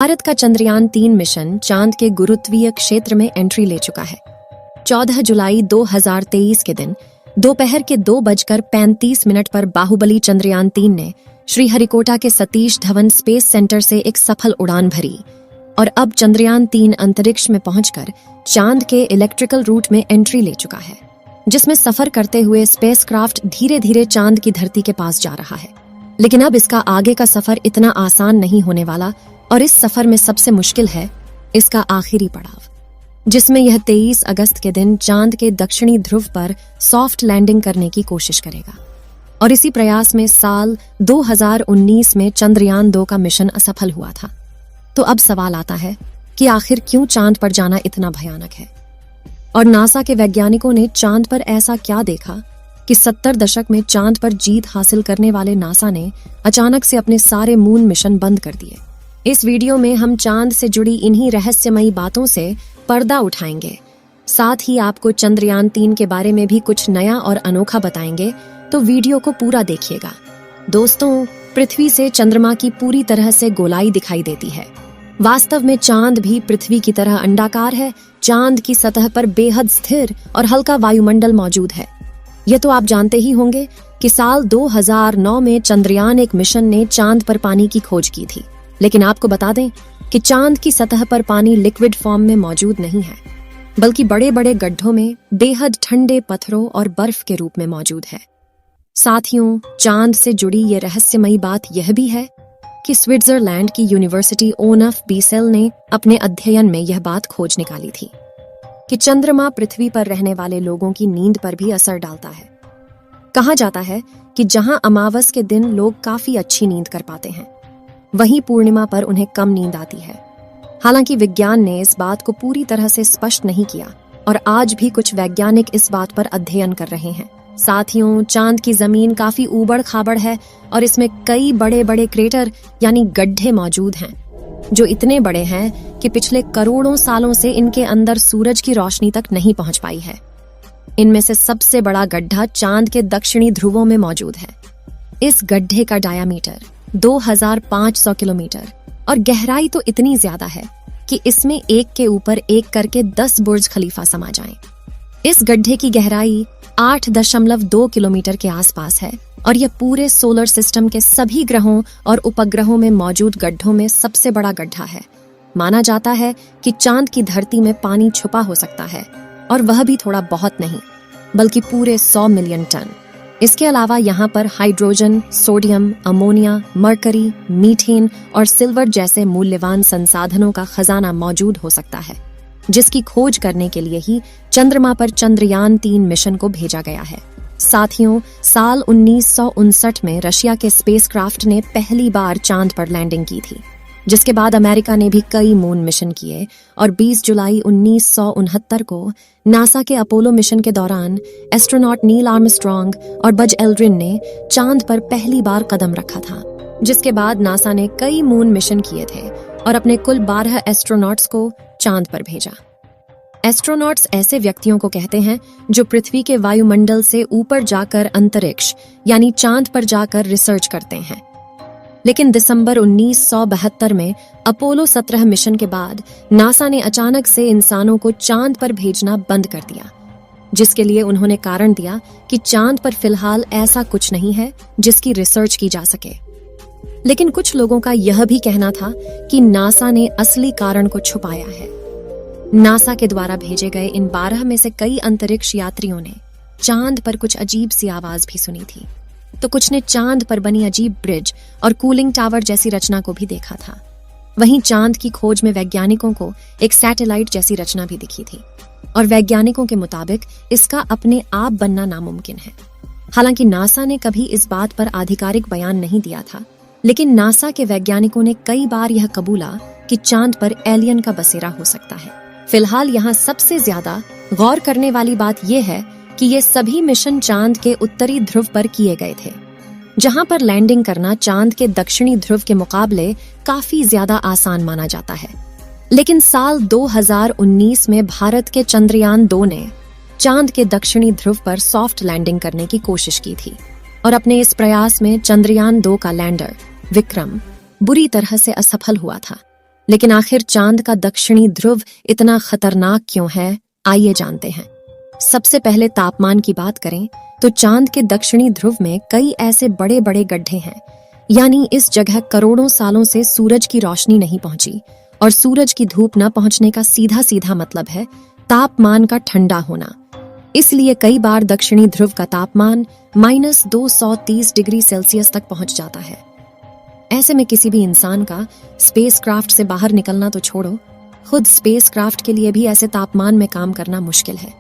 भारत का चंद्रयान-3 मिशन चांद के गुरुत्वीय क्षेत्र में एंट्री ले चुका है। 14 जुलाई 2023 के दिन दोपहर के 2:35 पर बाहुबली चंद्रयान-3 ने श्रीहरिकोटा के सतीश धवन स्पेस सेंटर से एक सफल उड़ान भरी और अब चंद्रयान-3 अंतरिक्ष में पहुंचकर चांद के इलेक्ट्रिकल रूट में एंट्री ले चुका है, जिसमें सफर करते हुए स्पेसक्राफ्ट धीरे धीरे चांद की धरती के पास जा रहा है। लेकिन अब इसका आगे का सफर इतना आसान नहीं होने वाला और इस सफर में सबसे मुश्किल है इसका आखिरी पड़ाव, जिसमें यह 23 अगस्त के दिन चांद के दक्षिणी ध्रुव पर सॉफ्ट लैंडिंग करने की कोशिश करेगा। और इसी प्रयास में साल 2019 में चंद्रयान-2 का मिशन असफल हुआ था। तो अब सवाल आता है कि आखिर क्यों चांद पर जाना इतना भयानक है और नासा के वैज्ञानिकों ने चांद पर ऐसा क्या देखा कि 70 दशक में चांद पर जीत हासिल करने वाले नासा ने अचानक से अपने सारे मून मिशन बंद कर दिए। इस वीडियो में हम चांद से जुड़ी इन्हीं रहस्यमयी बातों से पर्दा उठाएंगे, साथ ही आपको चंद्रयान-3 के बारे में भी कुछ नया और अनोखा बताएंगे, तो वीडियो को पूरा देखिएगा। दोस्तों, पृथ्वी से चंद्रमा की पूरी तरह से गोलाई दिखाई देती है। वास्तव में चांद भी पृथ्वी की तरह अंडाकार है। चांद की सतह पर बेहद स्थिर और हल्का वायुमंडल मौजूद है। यह तो आप जानते ही होंगे कि साल 2009 में चंद्रयान-1 मिशन ने चांद पर पानी की खोज की थी। लेकिन आपको बता दें कि चांद की सतह पर पानी लिक्विड फॉर्म में मौजूद नहीं है, बल्कि बड़े बड़े गड्ढों में बेहद ठंडे पत्थरों और बर्फ के रूप में मौजूद है। साथियों, चांद से जुड़ी ये रहस्यमयी बात यह भी है कि स्विट्जरलैंड की यूनिवर्सिटी ओनफ बीसेल ने अपने अध्ययन में यह बात खोज निकाली थी कि चंद्रमा पृथ्वी पर रहने वाले लोगों की नींद पर भी असर डालता है। कहा जाता है कि जहां अमावस के दिन लोग काफी अच्छी नींद कर पाते हैं, वहीं पूर्णिमा पर उन्हें कम नींद आती है। हालांकि विज्ञान ने इस बात को पूरी तरह से स्पष्ट नहीं किया और आज भी कुछ वैज्ञानिक इस बात पर अध्ययन कर रहे हैं। साथियों, चांद की जमीन काफी ऊबड़ खाबड़ है और इसमें कई बड़े बड़े क्रेटर यानी गड्ढे मौजूद हैं, जो इतने बड़े हैं कि पिछले करोड़ों सालों से इनके अंदर सूरज की रोशनी तक नहीं पहुंच पाई है। इनमें से सबसे बड़ा गड्ढा चांद के दक्षिणी ध्रुवों में मौजूद है। इस गड्ढे का डायामीटर 2500 किलोमीटर और गहराई तो इतनी ज्यादा है कि इसमें एक के ऊपर एक करके 10 बुर्ज खलीफा समा जाएं। इस गड्ढे की गहराई 8.2 किलोमीटर के आसपास है और यह पूरे सोलर सिस्टम के सभी ग्रहों और उपग्रहों में मौजूद गड्ढों में सबसे बड़ा गड्ढा है। माना जाता है कि चांद की धरती में पानी छुपा हो सकता है, और वह भी थोड़ा बहुत नहीं, बल्कि पूरे 100 मिलियन टन। इसके अलावा यहाँ पर hydrogen, sodium, ammonia, mercury, methane और सिल्वर जैसे मूल्यवान संसाधनों का खजाना मौजूद हो सकता है, जिसकी खोज करने के लिए ही चंद्रमा पर चंद्रयान-3 मिशन को भेजा गया है। साथियों, साल 1959 में रशिया के स्पेसक्राफ्ट ने पहली बार चांद पर लैंडिंग की थी, जिसके बाद अमेरिका ने भी कई मून मिशन किए और 20 जुलाई 1969 को नासा के अपोलो मिशन के दौरान एस्ट्रोनॉट नील आर्मस्ट्रॉन्ग और बज एल्ड्रिन ने चांद पर पहली बार कदम रखा था। जिसके बाद नासा ने कई मून मिशन किए थे और अपने कुल 12 एस्ट्रोनॉट्स को चांद पर भेजा। एस्ट्रोनॉट्स ऐसे व्यक्तियों को कहते हैं जो पृथ्वी के वायुमंडल से ऊपर जाकर अंतरिक्ष यानी चांद पर जाकर रिसर्च करते हैं। लेकिन दिसंबर 1972 में अपोलो 17 मिशन के बाद नासा ने अचानक से इंसानों को चांद पर भेजना बंद कर दिया, जिसके लिए उन्होंने कारण दिया कि चांद पर फिलहाल ऐसा कुछ नहीं है जिसकी रिसर्च की जा सके। लेकिन कुछ लोगों का यह भी कहना था कि नासा ने असली कारण को छुपाया है। नासा के द्वारा भेजे गए इन 12 में से कई अंतरिक्ष यात्रियों ने चांद पर कुछ अजीब सी आवाज भी सुनी थी, तो कुछ ने चांद पर बनी अजीब ब्रिज और कूलिंग टावर जैसी रचना को भी देखा था। वहीं चांद की खोज में वैज्ञानिकों को एक सैटेलाइट जैसी रचना भी दिखी थी और वैज्ञानिकों के मुताबिक इसका अपने आप बनना नामुमकिन है। हालांकि नासा ने कभी इस बात पर आधिकारिक बयान नहीं दिया था, लेकिन नासा के वैज्ञानिकों ने कई बार यह कबूला कि चांद पर एलियन का बसेरा हो सकता है। फिलहाल यहाँ सबसे ज्यादा गौर करने वाली बात यह है कि ये सभी मिशन चांद के उत्तरी ध्रुव पर किए गए थे, जहां पर लैंडिंग करना चांद के दक्षिणी ध्रुव के मुकाबले काफी ज्यादा आसान माना जाता है। लेकिन साल 2019 में भारत के चंद्रयान-2 ने चांद के दक्षिणी ध्रुव पर सॉफ्ट लैंडिंग करने की कोशिश की थी और अपने इस प्रयास में चंद्रयान-2 का लैंडर विक्रम बुरी तरह से असफल हुआ था। लेकिन आखिर चांद का दक्षिणी ध्रुव इतना खतरनाक क्यों है, आइए जानते हैं। सबसे पहले तापमान की बात करें तो चांद के दक्षिणी ध्रुव में कई ऐसे बड़े बड़े गड्ढे हैं, यानी इस जगह करोड़ों सालों से सूरज की रोशनी नहीं पहुंची, और सूरज की धूप न पहुंचने का सीधा सीधा मतलब है तापमान का ठंडा होना। इसलिए कई बार दक्षिणी ध्रुव का तापमान -230 डिग्री सेल्सियस तक पहुंच जाता है। ऐसे में किसी भी इंसान का स्पेसक्राफ्ट से बाहर निकलना तो छोड़ो, खुद स्पेसक्राफ्ट के लिए भी ऐसे तापमान में काम करना मुश्किल है।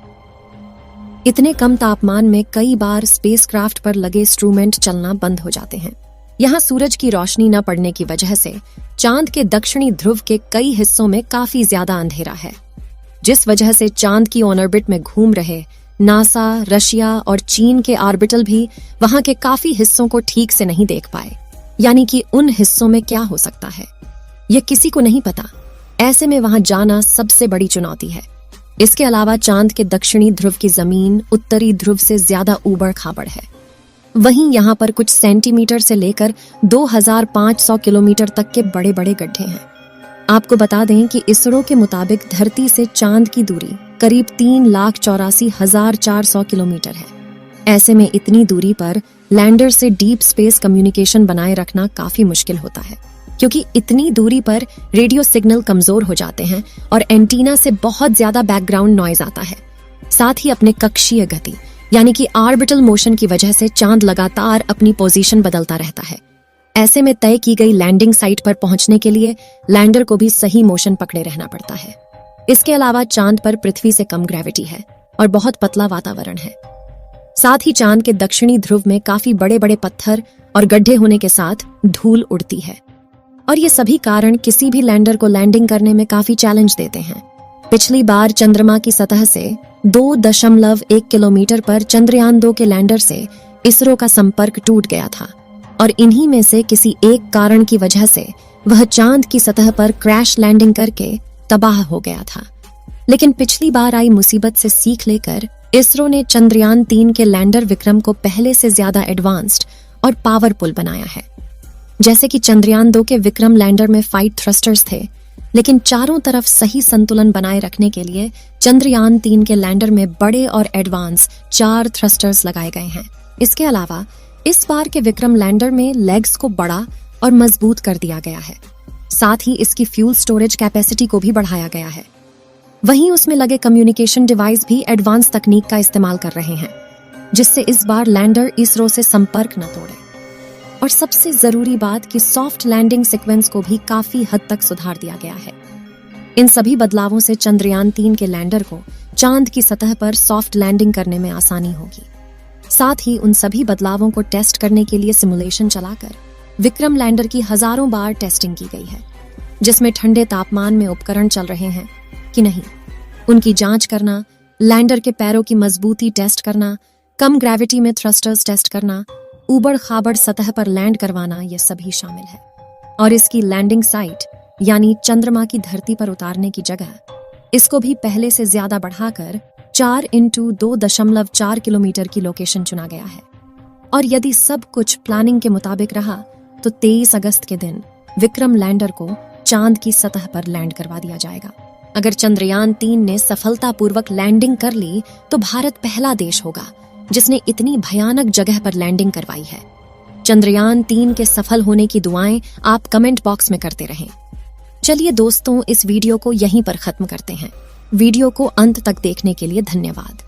इतने कम तापमान में कई बार स्पेसक्राफ्ट पर लगे इंस्ट्रूमेंट चलना बंद हो जाते हैं। यहाँ सूरज की रोशनी न पड़ने की वजह से चांद के दक्षिणी ध्रुव के कई हिस्सों में काफी ज्यादा अंधेरा है, जिस वजह से चांद की ऑन ऑर्बिट में घूम रहे नासा, रशिया और चीन के ऑर्बिटल भी वहां के काफी हिस्सों को ठीक से नहीं देख पाए। यानी कि उन हिस्सों में क्या हो सकता है यह किसी को नहीं पता। ऐसे में वहां जाना सबसे बड़ी चुनौती है। इसके अलावा चांद के दक्षिणी ध्रुव की जमीन उत्तरी ध्रुव से ज्यादा ऊबड़ खाबड़ है। वहीं यहाँ पर कुछ सेंटीमीटर से लेकर 2500 किलोमीटर तक के बड़े बड़े गड्ढे हैं। आपको बता दें कि इसरो के मुताबिक धरती से चांद की दूरी करीब 3,84,400 किलोमीटर है। ऐसे में इतनी दूरी पर लैंडर से डीप स्पेस कम्युनिकेशन बनाए रखना काफी मुश्किल होता है, क्योंकि इतनी दूरी पर रेडियो सिग्नल कमजोर हो जाते हैं और एंटीना से बहुत ज्यादा बैकग्राउंड नॉइज आता है। साथ ही अपने कक्षीय गति यानी कि ऑर्बिटल मोशन की वजह से चांद लगातार अपनी पोजीशन बदलता रहता है। ऐसे में तय की गई लैंडिंग साइट पर पहुंचने के लिए लैंडर को भी सही मोशन पकड़े रहना पड़ता है। इसके अलावा चांद पर पृथ्वी से कम ग्रेविटी है और बहुत पतला वातावरण है। साथ ही चांद के दक्षिणी ध्रुव में काफी बड़े बड़े पत्थर और गड्ढे होने के साथ धूल उड़ती है, और ये सभी कारण किसी भी लैंडर को लैंडिंग करने में काफी चैलेंज देते हैं। पिछली बार चंद्रमा की सतह से 2.1 किलोमीटर पर चंद्रयान 2 के लैंडर से इसरो का संपर्क टूट गया था, और इन्हीं में से किसी एक कारण की वजह से वह चांद की सतह पर क्रैश लैंडिंग करके तबाह हो गया था। लेकिन पिछली बार आई मुसीबत से सीख लेकर इसरो ने चंद्रयान 3 के लैंडर विक्रम को पहले से ज्यादा एडवांस्ड और पावरफुल बनाया है। जैसे कि चंद्रयान 2 के विक्रम लैंडर में 5 थ्रस्टर्स थे, लेकिन चारों तरफ सही संतुलन बनाए रखने के लिए चंद्रयान 3 के लैंडर में बड़े और एडवांस 4 थ्रस्टर्स लगाए गए हैं। इसके अलावा इस बार के विक्रम लैंडर में लेग्स को बड़ा और मजबूत कर दिया गया है। साथ ही इसकी फ्यूल स्टोरेज कैपेसिटी को भी बढ़ाया गया है। वहीं उसमें लगे कम्युनिकेशन डिवाइस भी एडवांस तकनीक का इस्तेमाल कर रहे हैं, जिससे इस बार लैंडर इसरो से संपर्क न तोड़े। और सबसे जरूरी बात कि सॉफ्ट लैंडिंग सीक्वेंस को भी काफी हद तक सुधार दिया गया है। इन सभी बदलावों से चंद्रयान 3 के लैंडर को चांद की सतह पर सॉफ्ट लैंडिंग करने में आसानी होगी। साथ ही उन सभी बदलावों को टेस्ट करने के लिए सिमुलेशन चलाकर विक्रम लैंडर की हजारों बार टेस्टिंग की गई है, जिसमें ठंडे तापमान में उपकरण चल रहे हैं कि नहीं, उनकी जांच करना, लैंडर के पैरों की मजबूती टेस्ट करना, कम ग्रेविटी में थ्रस्टर्स टेस्ट करना, ऊबड़ खाबड़ सतह पर लैंड करवाना, ये सभी शामिल है। और इसकी लैंडिंग साइट यानी चंद्रमा की धरती पर उतारने की जगह, इसको भी पहले से ज्यादा बढ़ाकर 4x2.4 किलोमीटर की लोकेशन चुना गया है। और यदि सब कुछ प्लानिंग के मुताबिक रहा तो 23 अगस्त के दिन विक्रम लैंडर को चांद की सतह पर लैंड करवा दिया जाएगा। अगर चंद्रयान 3 ने सफलतापूर्वक लैंडिंग कर ली तो भारत पहला देश होगा जिसने इतनी भयानक जगह पर लैंडिंग करवाई है। चंद्रयान 3 के सफल होने की दुआएं आप कमेंट बॉक्स में करते रहें। चलिए दोस्तों, इस वीडियो को यहीं पर खत्म करते हैं। वीडियो को अंत तक देखने के लिए धन्यवाद।